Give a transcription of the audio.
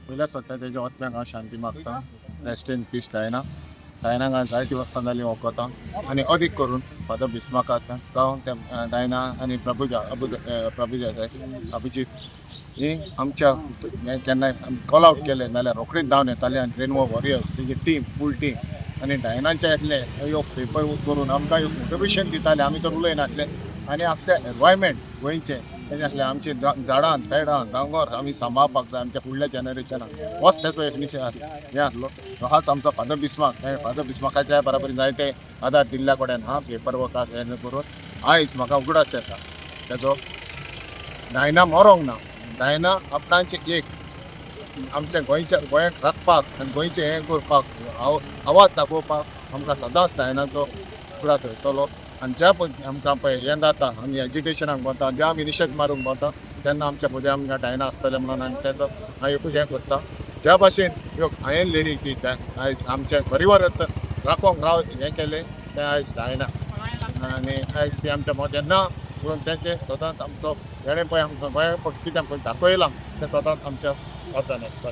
पहिल्या सत्याच्या आत्म्याक हांव शांती मागता. Rest in peace Diana. डायनाक हांवें जायती वर्सां जालीं वळखता आनी अदीक करून फादर बिस्माकाक जावं त्या डायना आनी अभिजीत ही आमच्या हें केन्नाय कॉल आवट केले नाल्यार रोखडीच धांवन येताले आनी रेनवो वॉरियर्स तेजी टीम फूल टीम आनी डायनाचे येतले ह्यो पेपर करून आमकां मोटिवेशन दिताले. आमी तर उलयनासले आनी आपल्या एनवायरमेंट गोंयचे तेजे आमचे झाडां पेडां दोंगर आमी सांबाळपाक जाय आमच्या फुडल्या जनरेशनाक. होच तेचो एक निशय हें आसलो. हाच आमचो फादर बिस्मार्क. फादर बिस्मार्काच्या बराबरी जायते आदार दिल्ल्या कडेन पेपर वर्काक हें करून आयज म्हाका उगडास येता तेजो. डायना मरोंक ना. डायना आपणाचें एक आमच्या गोंयाक राखपाक आनी गोंयचें हें करपाक आवाज दाखोवपाक आमकां सदांच डायनाचो उगडास वयतलो. आनी ज्या पळय आमकां पळय हें जाता आमी एज्युकेशनाक वता जें आमी रिसर्च मारूंक वता तेन्ना आमच्या फुडें आमकां डायना आसतलें म्हणून आनी तेजो हांव एकूच हें करता. ज्या भाशेन ह्यो हांवें लेणी की आयज आमच्या परिवार राखोंक हें केलें तें आयज डायना आनी आयज ती आमच्या मदें ना म्हणून तेंचे सदांच आमचो हेणें पळय आमकां गोंया कितें पळय दाखयलां तें सदांच आमच्या अर्दान आसता.